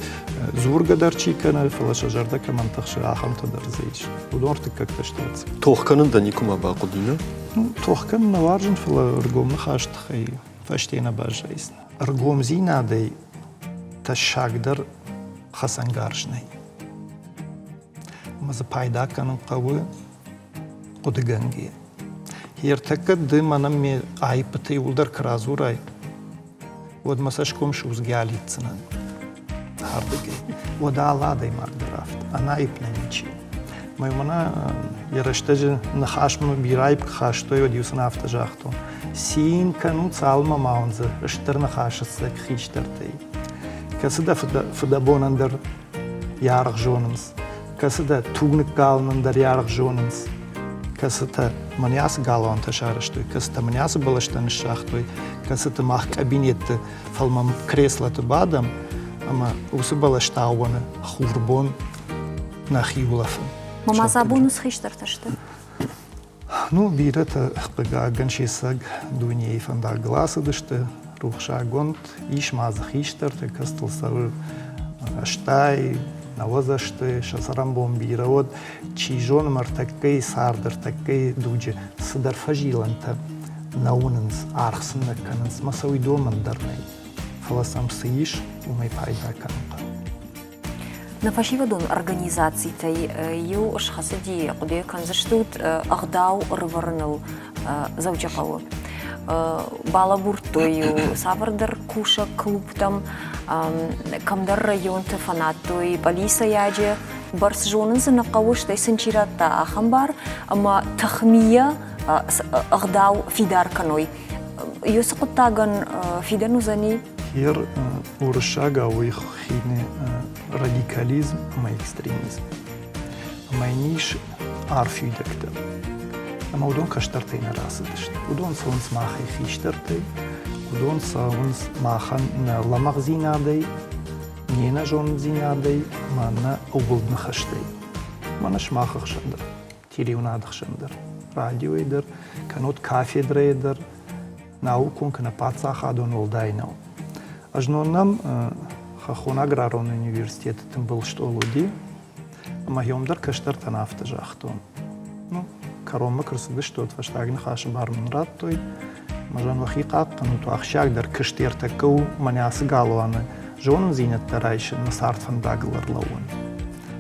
زور قدر شيء كان فلاش جرده كمان تخش آخر تدر زيش ودور دكك تشتات توخ كان دنيكم أبا قدينا توخ كان نوارجن فلا يرقوم نخاش تخي فاشتينا باجايسنا يرقوم زينا دي تشاقدر خسنگارشني مز پایدا کنن قوی قدگنگی هیر تکد دی منم می آیپتی ولدر کرازورای ود مساش کم شوز گالیت سنن هردگی ود آلادی مقدرافت انا ایپنه نیچی منا یرشتج نخاشم بیرایب خاشتوی و دیوسن آفت جاختو سین کنو سالما ماونزه اشتر نخاشت خیشترتی كسدا فدا بونندر يارغ جوننس كسدا توغنك قالنندر يارغ جوننس كسدا منياس قالون تشارشتوي كسدا منياس بلشتن الشاختوي كسدا ماخ كابينيت فالمام كريسلة بعدم اما وسبلشتاون خوربون ناخيولفن ماما زابونس خيشتر تشتن Ну, бирата бегаган шисаг дунией фанда гласа дышты рухшагонт иш мазахиштер те кастылсавы аштай навазашты шасарам бомбира вот чижон мартаккай сардыр таккай дуджи сыдар фажиланта наунынс архсынна канынс масауи домандарнай фаласам сыиш умай пайда канка На фашивадон организацией ю шхасади قدي كان زشتوت أغداو رفرنو زوجقو بالابورتوي سافردر كوشا كلوب تام كمدر ريون تفناتوي باليسا ياجي برس جوننز نقوش تي سنشيرات تا أخمبار أما تخمية أغداو فيدار كانوي يوسقط تاغن فيدار نوزاني Hier уршага уих хине радикализм, ама экстремизм. Ама ниш арфюдекта. Ама удон каштартай на расыдышт. Удон сонс махай хиштартай, удон сонс махан на ламах зинадей, не на жон зинадей, ма на обылдны хаштай. Мана шмахах шандар, тириунадах шандар, радио эдер, канот кафедра эдер, наукон кана пацаха адон олдайнау. Ажнонам хахун аграрон университет тем был что луди, маёмдар каштар танафта жахтон. Ну, карома красды что тваштагн хаш барман раттой, мажан вахиқат ну то ахшагдар каштер такау маняс галуаны, жон зинет тарайшин на сарт фан даглар лаун.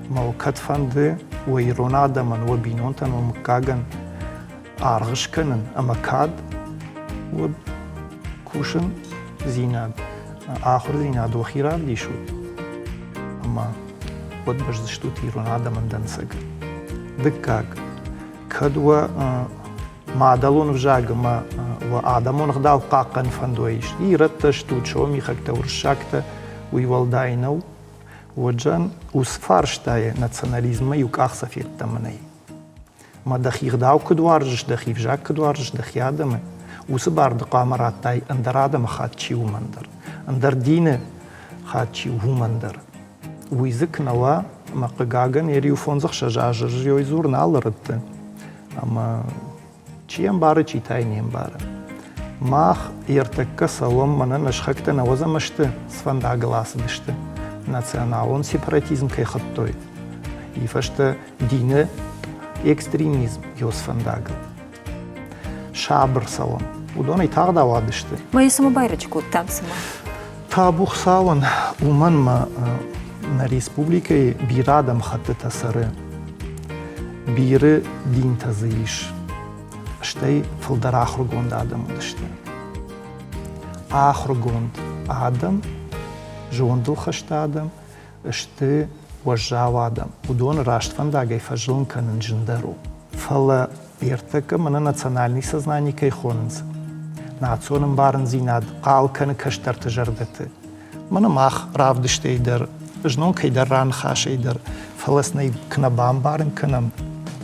Мау катфанды уайронада ман уабинонтан умкаган аргышканын амакад уаб кушин зинад. آخر زینا دو خیراب دی شد اما بود بجزشتو تیرون آدم اندنسگ دکاک کدوا معدلون وجاگ ما و آدمون خداو قاقن فندویش ایرتشتو چومی خکتا ورشاکتا ویوالداینو و جان وسفارشتای ناسیوناليزم يوك أخصفيت تمني ما دخيل داو كدوارج دخيل جاك كدوارج دخيل آدم وسبار دقامرات تاي اندر آدم خاتشي ومندر اندر دين خاتشي ومندر ويزك نوا ما قاعن يريو فونزخ شجاجر يو يزور نالرت اما چیم باره چی تای نیم باره ماخ ارتکا سالم من نشخکت نوازه مشته سفنده گلاس دشته ناسیونالون سپاراتیزم که خطوی یفشته دینه اکستریمیزم یوسفنده گل شابر سالم ودونی تاق دوادشته ما یسمو байрачку там сама. تابوخ سالن ومن ما на республике бирадам хатта сары бире дин тазиш штей фылдар ахргонд адам дышты ахргонд адам жондл хашта адам шты вожав адам удон раштван дагай фажлн канен джиндару фала ертака мана национальный сознание кайхонс национым барын зинад қалканы каштарты жардаты мана мах равдышты идер жнон кайдар ран хаш идер фаласный кнабам барын канам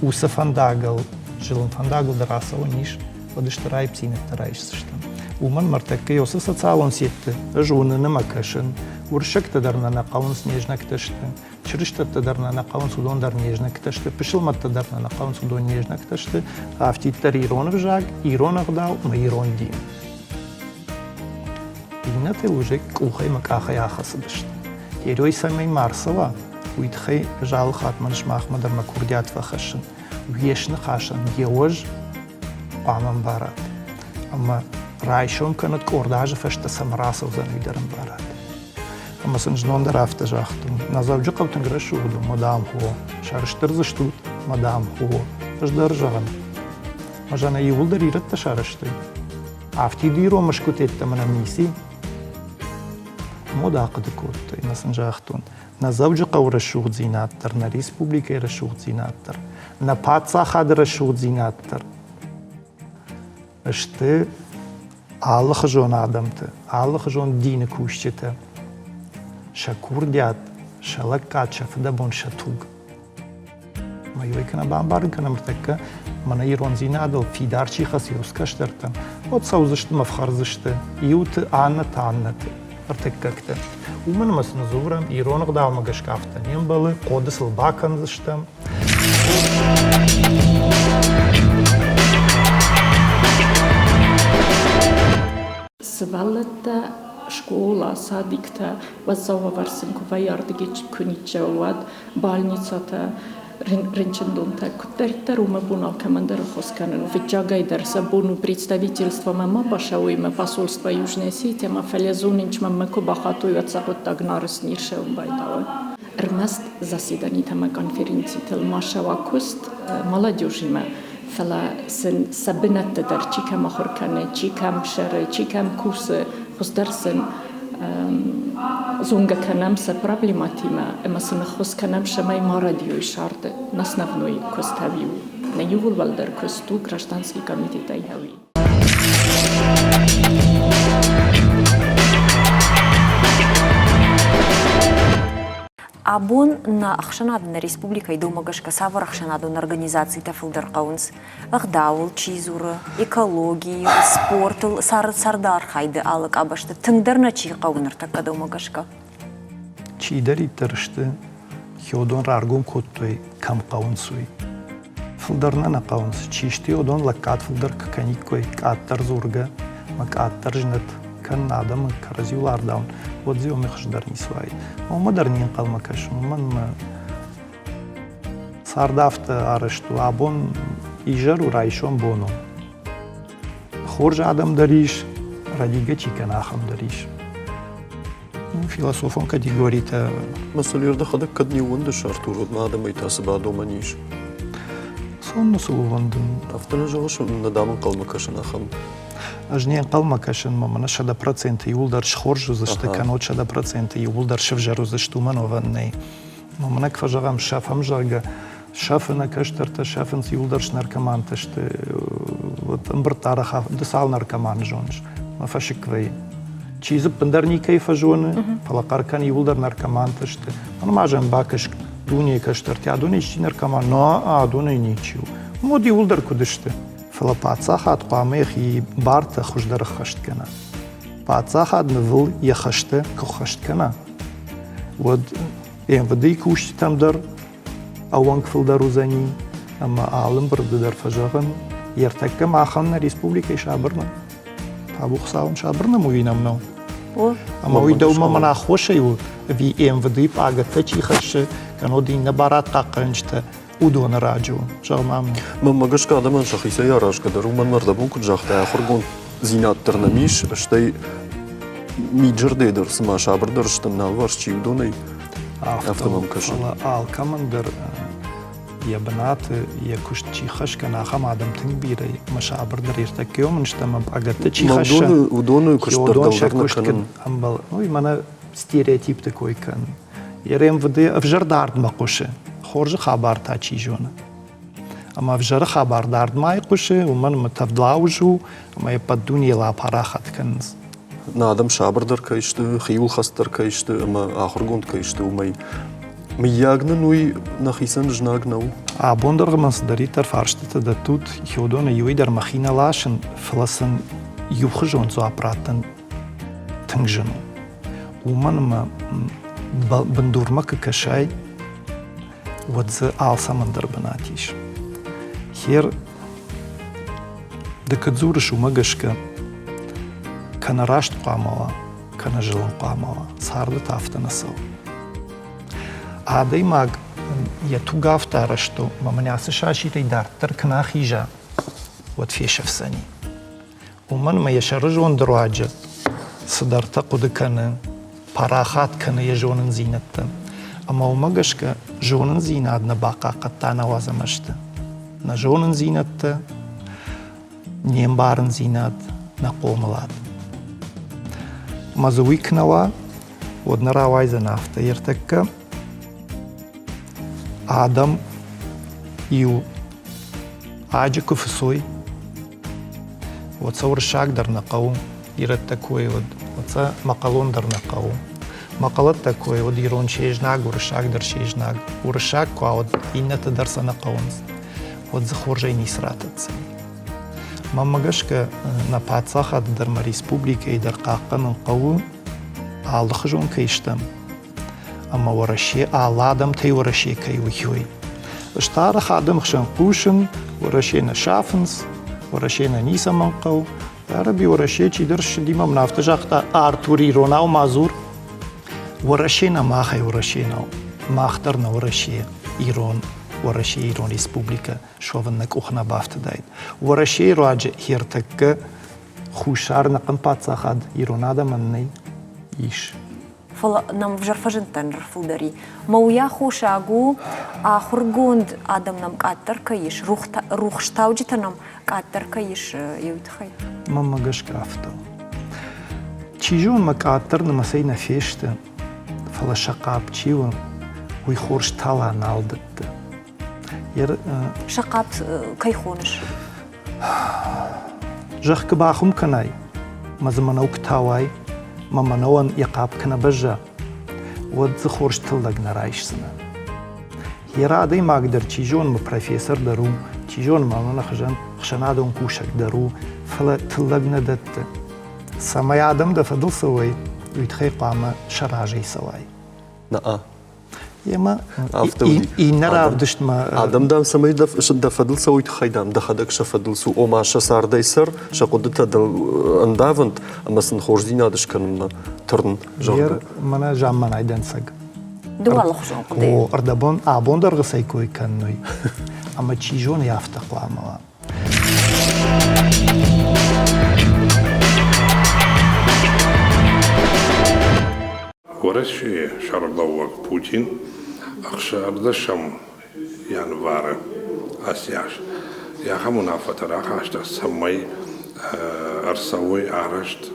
уса фандагал жилын фандагал дараса ониш одыштырай псинет тарайш сыштым уман мартакка йосы социалон сетті жуны намакашын уршакта дарнана қауын снежна кташты чырыштатта дарнана қауын судон дар нежна кташты пышылматта дарнана қауын судон нежна кташты афтиттар иронов жаг иронов дал ма ирон дин динаты уже кухай макахай ахасы дышты Герой самой Марсова, уитхай жал хатман шмахмадар макурдят фахашин, вешны хашин, геож памам барат. Ама райшон канат кордажа фашта самрасов за нуйдарам барат. Ама сынжнон дарафта жахтун, назавджу кавтын грашуду, мадам хо, шарыштыр заштут, мадам хо, ждар жаган. Мажана юлдар иратта шарышты. Афтиди ромашкутетта мана миси, мода قدكوت مثلا جاختون نزوج قور الشوط زيناتر نا ريسبوبليكا الشوط زيناتر نا باتسا خادر الشوط زيناتر اشت الله خجون آدمت الله خجون دين كوشته شكور ديات شلكات شفدا بون شتوق ما يويكنا بامبارن كنا مرتكا من يرون زينادل في دارشي خسيوس كشترتم وتصوزشت مفخرزشت يوت آنت آنت ارتككت ومن مسن زورم إيرون قدام مجشكافتن ينبل قدس الباكن زشتم سوالت школа, садикта, вазоварсен кувайардгич куничавад, больницата, ренчендунта, кутерта рума бунал командир хосканен, вичагай дарса буну представительства мама башауима посольства Южной Осетии, ма фалязунинч мама кубахату вацахот тагнарс ниршеум байдава. Рмаст заседаний тама конференции тел машава куст молодежима. فلا سبنت در چی کم خورکنه چی کم شر چی کم کورس خودرسن زونگ کنم س پرابلماتیما اما سن خوس کنم شمای مارادیوی شارد نسنفنوی کستاویو نیول ولدر کستو گراشتانسکی کمیته هاوی Абон на Ахшанадна республика и думагашка савар Ахшанадна организации тафилдар каунс Ахдаул, Чизура, экологии, спорт, сардар хайды алык абашты тыңдарна чи каунар такка думагашка. Чидари тарышты хёдон раргум коттой кам каунсуй. Филдарна на каунс чишти одон лакат филдар каканикой каттар зурга, макаттар жнат кан надам каразюлардаун. Вот зио мехждар не свай. Модернин калмакаш, ман сардафта арешту абон ижару райшон боно. Хорж адам дариш, радига чиканахам дариш. Философон категорията. Масалир да хадак кадни ундаш Артур от надама и таса ба дома ниш. Сонно сулувандын. Афтана жалаш надаман калмакашанахам. Ажнен калмакашан мамана 60% юлдар шхоржу заштыкан от 60% юлдар шевжару заштуманованный. Мамана кважагам шафам жага шафына каштарта шафынс юлдарш наркоманташты вот амбртараха десал наркоман жонш. Мафашиквей. Чизып пандарникай фажоны фалакаркан юлдар наркоманташты. Он мажан бакаш дуне каштартя дуне ищи наркоман, но а дуне ничего. Мод юлдар кудышты. فلا پادساخت قامه بارت خوشدار خشت کنه. پادساخت نول یه خشته که خشت کنه. ود این ودی کوشت تام در آوانگ فل در روزانی اما عالم برد در فجاعن يرتكب مع خلنا ريسبوبليكا شابرنا تابو خساون شابرنا موينم نو اما ويدو ما منا خوشيو في ام في باغا تشي خش كانوا دي نبارات قاقنجت ودون راجو شغمام ما قاش قاعدة من شخيصة يا راج قدر ومن مرضى ممكن جاخت آخر قون زينات ترنميش اشتي ميجر ديدر سما شابر درشتنا ورشي ودوني افتمام كشن الكمندر يا بنات يا كشتي خش كان اخم عدم تنبيري مشابر در يرتكيو من شتم باغت تشي خش ودونو كشتر دولرنا كان امبل وي مانا ستيريوتيب такой كان يريم ودي افجر دارد مقوشه خورج خبر تا چی جون اما افجر خبر دارد ماي قوشه ومن متفضلاوجو ما يبدوني لا باراخت كنز نادم شابر در كيشت خيول خستر كيشت اما اخر قون كيشت ومي مياغنا نوي نخيسن جناغنو بوندر مصدري ترفارشت دا тут хёдон юидер махина лашен фласен юхжон зо апратен тингжен ومن بندورما كشاي ودز алсамандыр бынатиш хер декадзурыш умагашка канарашт qamala kana жылын qamala сарды тафтанасыл عادي ماغ يتوقف تارشتو ما منعس شاشي تيدار تركنا خيجا وتفيش في سني ومن ما يشرجون دراجة صدرت قد كان باراخات كان يجون زينت اما ومقشك جون زينات نباقا قطعنا وازمشت نجون زينت نيمبارن زينات نقوملات مازويك نوا ودنرا وايزا نافتا يرتكا Адам иу аджику фсой вот сауршак дар нақау ират такой вот мақалон дар нақау мақалат такой вот ирон шежнаг уршак дар шежнаг уршак вот инната дар санақаунс вот захоржай нисрататся мамагашка на пацаха дар ма республика и дар қаққан қау алхжон кайштам اما ورشي آلادم تي ورشي كي ويوي اشتار خادم خشن قوشن ورشينا شافنس ورشينا نيسا منقو عربي ورشي چي درش ديما منافتجاقتا آرتوري روناو مازور ورشينا ماخي ورشينا ماخترنا ورشي إيرون ورشي إيرون ريسبوبليكا شوفنك أخنا بافت دايد ورشي راجع هيرتك خوشار نقن باتساخد إيرون هذا مني إيش فلا نم فجر فجنتن رفودري مويا خوشاغو آخر جوند آدم نم قاتر كيش روح شتاوجي تنم قاتر كيش يوتخي ماما قش كافتو تشيجون مقاتر نمسينا فيشتا فلا شقاب تشيو ويخورش تالا نالدت شقاب كيخونش جخ كباخم كناي مزمنوك تاواي ماما نوان يقاب كنا بجا ودز خورش تلق نرايشسنا هيرا دي ما قدر تيجون مبروفيسور درو تيجون مالنا خشنادون كوشك درو فلا تلق ندت سما يعدم دفدل سوي ويتخي قامة شراجي سواي نعم يما إنرا بدشت ما آدم دام سمي دفدل سوي تخيدام دخدك شفدل سو أو ما شسار ديسر شقدت دل اندافنت أما سنخورج دينا دش كان ترن جغد منا جامن عيدن سق دوال خشون قدي او أردبون آبون درغ سيكوي كان نوي أما تشيجون يافتق لعملا ورشي شرقوق بوتين أخشى أردشم يعني واره أسياش يا خمونا فترة خاشت سمي أرسوي أرشت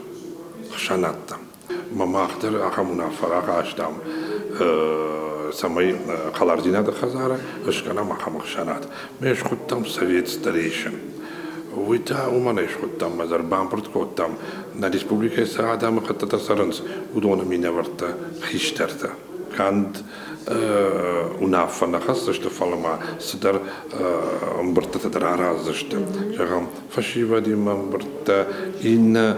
خشنات ما أقدر أخمونا فرا خاشتم سمي خلاردينا دخزارة إشكنا ما خم خشنات مش خدتم سويت ستريشن ويتا وما نيش خدتم مزر بامبرت خدتم نا ريسبوبليكا ساعة ما خدت تسرنس ودون مينا ورتا خيشترتا كانت ونافنا خاصة فلما صدر مبرتا تدرارا زشت جام فشيفا ديما مبرتا إن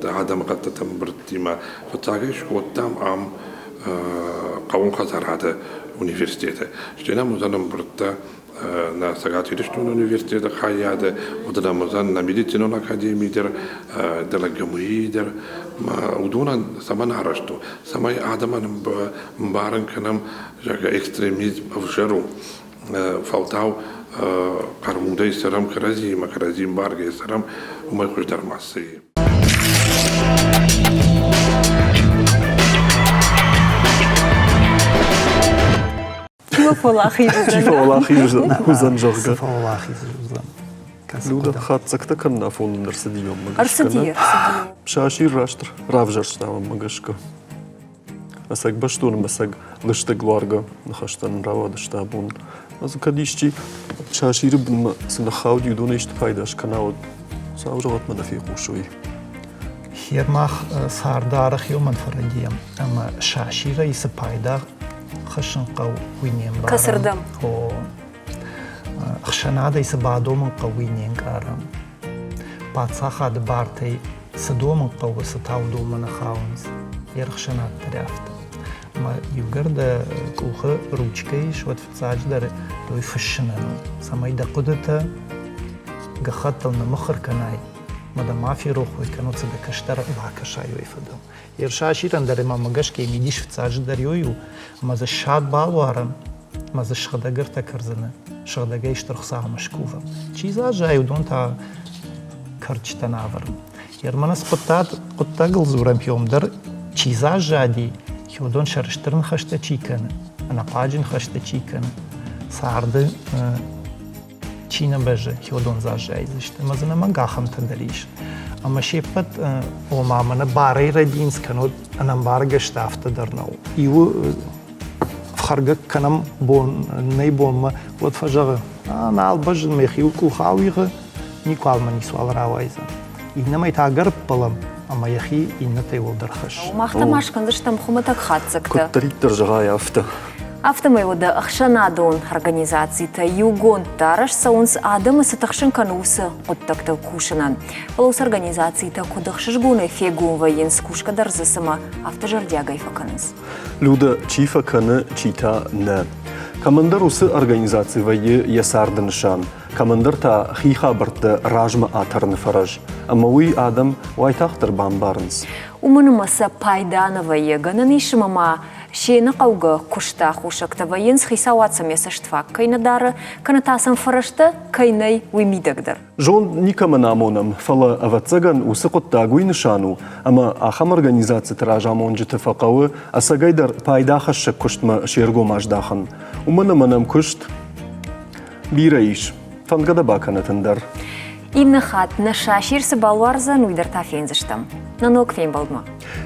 عدم قد تمبرتي ما فتاقيش قدام عام قوم خزر هذا universitete. Știinam uzanam brta на Сагатирштун университет хаяда, вот Рамазан на медицинской академии дер гамуидер, удуна сама нарашту, сама адаман баран канам жага экстремизм в жару, фалтау кармудей сарам каразим барге сарам умай хуштар массы. كيف والله أخي كيف والله أخي وزن جرجا والله أخي وزن لودا خاتك تكنا فون نرسديوم أرسدير شاشير راشتر رافجرش تاع مغشكا أساق بشتون مساق لشتق لارغا نخشتن راوا دشتابون أزو كديشتي شاشير بن سنخاود يدون إيشت بايداش كناود ساوجغت منافيقو شوي Hier mag saardarig heel man verdienen, maar shashira is payda خشن قو وينيم كسر دم هو خشناده is بعدهم قوي نين كارم بعد ساخد بارتي سدوم قو ستاودو من خاونز يرخشنات ترافت ما يقرد كوخه روچكي شوت فزاج در دوي فشننو سماي د قدته گختل نمخر كناي مدا ما في روح وكانوا تصدق كشتر باكشاي ويفدم يرشاشيرن در ما مگش كي ميديش فزاج در يويو ما ز شاد بالوارم ما ز شخدگر تكرزنه شخدگه اشترخصا مشكوفه چيزا جاي ودون تا كرچ تناورم يرمنس قطاقل زورم يوم در چيزا جادي يودون شرشترن خشته چيكن انا باجن خشته چيكن سارد چينا بجه يودون زاجاي زشت مزنا ما گاخم تدريش اما شيبت او مامنا باري ردينس كانوا انا بارگش دافت درنو يو خرجك كنم بون نيبون ما وتفجر انا البجن ميخيو كو خاويغه نيكوال ما نيسوال راوايزا انما يتاغر بلم اما يخي انتي ودرخش ما اختماش كندش تم خمتك خاتسكتا كنت ترجع يافتا Автомой вода ахшанадон организации та югон тараш саунс адама сатахшин кануса оттактал кушанан. Полос организации та кудахшишгуне фегун воен скушка дарзасама автожардягай факанс. Люда чифа кана чита на. Командар усы организации вае ясардын шан. Командар та хиха барты ражма атарны фараж. Амауи адам вайтахтар бамбарнс. Уманымаса пайдановая гананишимама شينا قوغا كشتا خوشك تبين سخيساوات سميسا شتفاك كينا دارا كان تاسم فرشتا كيناي ويميدقدر جون نيكا منامونم فلا أفتساقن وسقط تاقوي نشانو أما آخام организация تراجامون جتفاقاوه أساقايدر بايداخ الشك كشت شيرغو ماش داخن ومنا منام كشت بيرايش فانقادا باكنا تندر إبن خات نشاشير سبالوارزا نويدر تافين زشتم نانوك فين بالدما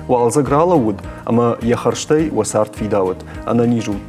وألزا قرالا ود أما يخرشتي وسارت في داوت أنا نيجوت